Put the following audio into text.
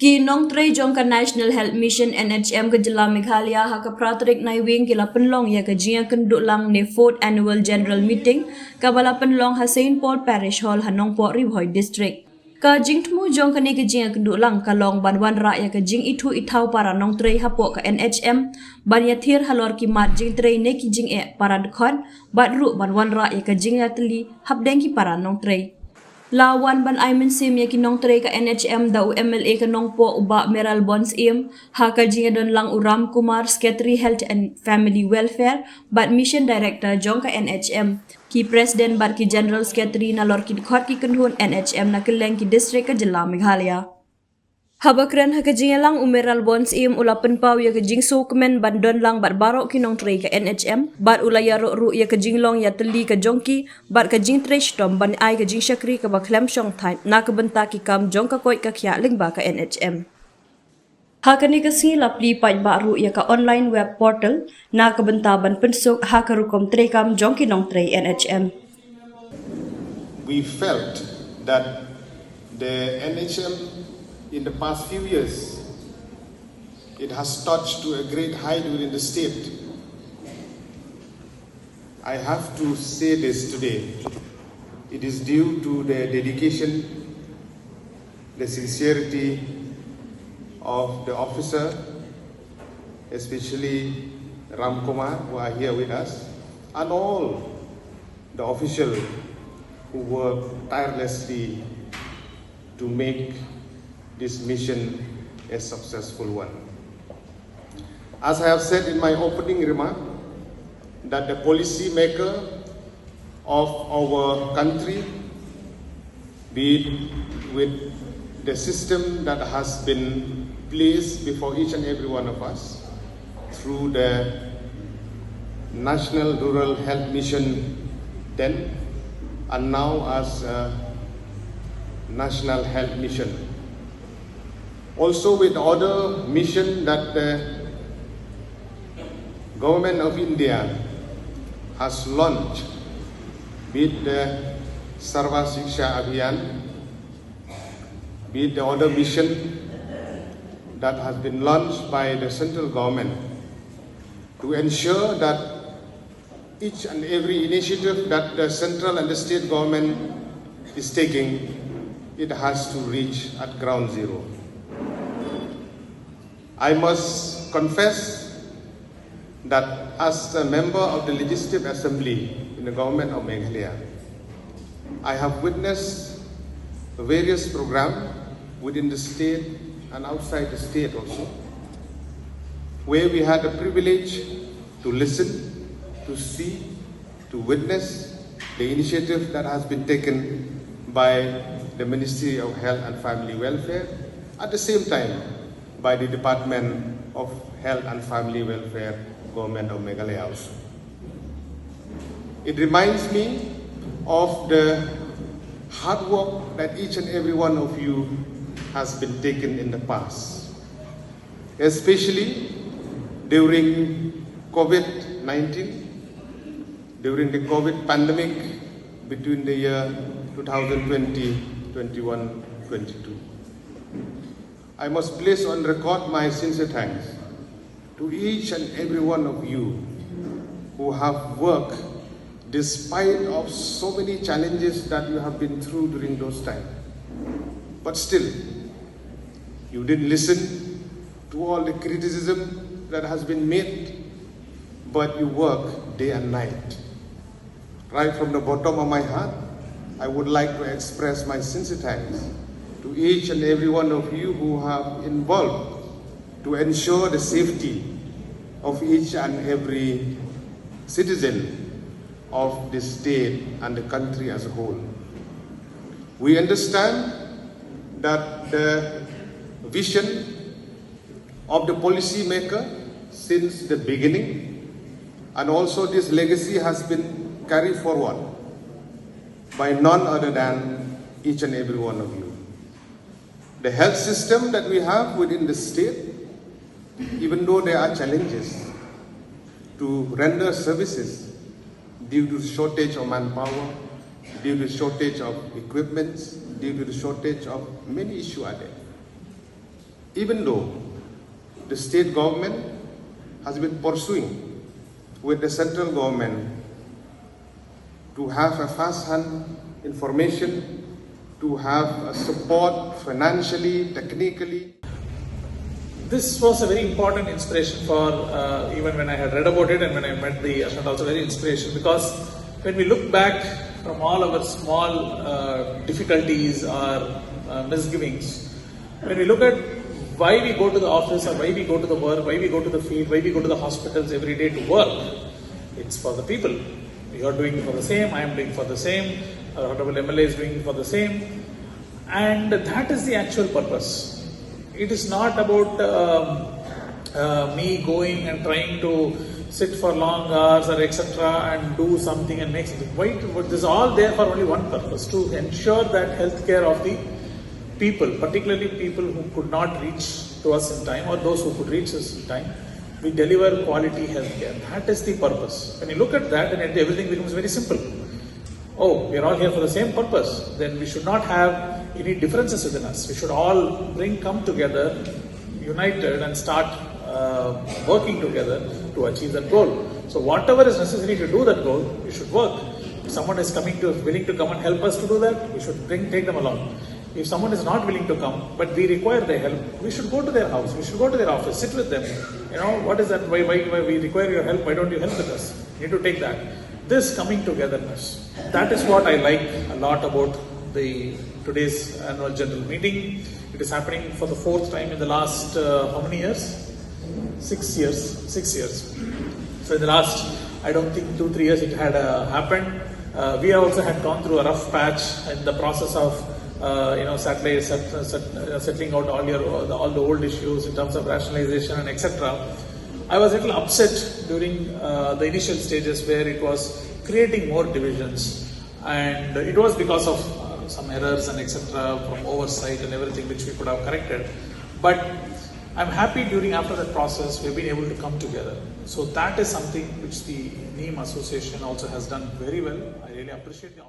Ki nongtrei jongka National Health Mission NHM ke Jela Meghalaya haka pratrik naiwing kila penlong ya ke Iakynduh lang ne 4th Annual General Meeting kabala penlong ha St. Paul Parish Hall hanong po Ri Bhoi District. Ka jing tmu jongka ni ke Iakynduh lang kalong banwan ra ya ke jing itu itau para nongtrei hapo ke NHM ban ya thir halor ki mat jing trei ne ki jing para dekhon badru banwan ra ya ke jing atli habdeng ki para nongtrei. Lawan ban Aiman sim ya kinong tre ka NHM da UMLA kanong po uba Meral Bonds haka jinga don lang Uram Kumar Secretary Health and Family Welfare bat Mission Director jong ka NHM ki President bat ki General Secretary na lor ki khot ki kunhun NHM na keleng ki district ka Jela Meghalaya. Habakran haka jinga lang Meral Bonds ulapan pau ya ka jing sokmen bandon lang bat barok kinong tre ka NHM bat ulaya ru ya ka jinglong ya teli ka jongki bat ka jing tre stom ban ai ka jing syakri ka baklem syong thai na ka benta ki kam jong ka koi ka khya ling ba ka NHM. Haka ni ka silap li pai baru ya ka online web portal na ka benta ban pensuk haka rukom tre kam jong kinong tre NHM. We felt that the NHM in the past few years, it has touched to a great height within the state. I have to say this today. It is due to the dedication, the sincerity of the officer, especially Ram Kumar, who are here with us, and all the officials who work tirelessly to make this mission a successful one. As I have said in my opening remark, that the policy maker of our country, be it with the system that has been placed before each and every one of us through the National Rural Health Mission then, and now as National Health Mission. Also with other mission that the government of India has launched, be it the Sarva Shiksha Abhiyan, be it the other mission that has been launched by the central government to ensure that each and every initiative that the central and the state government is taking, it has to reach at ground zero. I must confess that as a member of the Legislative Assembly in the government of Meghalaya, I have witnessed various programs within the state and outside the state also, where we had the privilege to listen, to see, to witness the initiative that has been taken by the Ministry of Health and Family Welfare, at the same time by the Department of Health and Family Welfare, Government of Meghalaya also. It reminds me of the hard work that each and every one of you has been taken in the past, especially during COVID-19, during the COVID pandemic between the year 2020, 21, 22. I must place on record my sincere thanks to each and every one of you who have worked despite of so many challenges that you have been through during those times. But still, you didn't listen to all the criticism that has been made, but you work day and night. Right from the bottom of my heart, I would like to express my sincere thanks to each and every one of you who have involved to ensure the safety of each and every citizen of the state and the country as a whole. We understand that the vision of the policy maker since the beginning, and also this legacy has been carried forward by none other than each and every one of you. The health system that we have within the state, even though there are challenges to render services due to shortage of manpower, due to shortage of equipment, due to the shortage of many issues are there. even though the state government has been pursuing with the central government to have a first-hand information, to have a support financially, technically. This was a very important inspiration for even when I had read about it and when I met the Ashant, also very inspiration, because when we look back from all our small difficulties or misgivings, when we look at why we go to the office or why we go to the work, why we go to the field, why we go to the hospitals every day to work, it's for the people. You are doing for the same, I am doing for the same, our honorable MLA is doing for the same, and that is the actual purpose. It is not about me going and trying to sit for long hours or etc. and do something and make something. Why? This is all there for only one purpose: to ensure that healthcare of the people, particularly people who could not reach to us in time or those who could reach us in time, we deliver quality healthcare. That is the purpose. When you look at that, then everything becomes very simple. Oh, we are all here for the same purpose. Then we should not have any differences within us. We should all come together, united, and start working together to achieve that goal. So whatever is necessary to do that goal, we should work. If someone is willing to come and help us to do that, we should take them along. If someone is not willing to come, but we require their help, we should go to their house, we should go to their office, sit with them. You know, what is that? Why we require your help? Why don't you help with us? You need to take that. This coming togetherness, that is what I like a lot about today's annual general meeting. It is happening for the 4th time in the last how many years? 6 years. 6 years. So in the last, I don't think 2-3 years it had happened. We also had gone through a rough patch in the process of settling out all the old issues in terms of rationalization and etc. I was a little upset during the initial stages where it was creating more divisions, and it was because of some errors and etc. from oversight and everything which we could have corrected. But I'm happy after that process we've been able to come together. So that is something which the NEEM Association also has done very well. I really appreciate the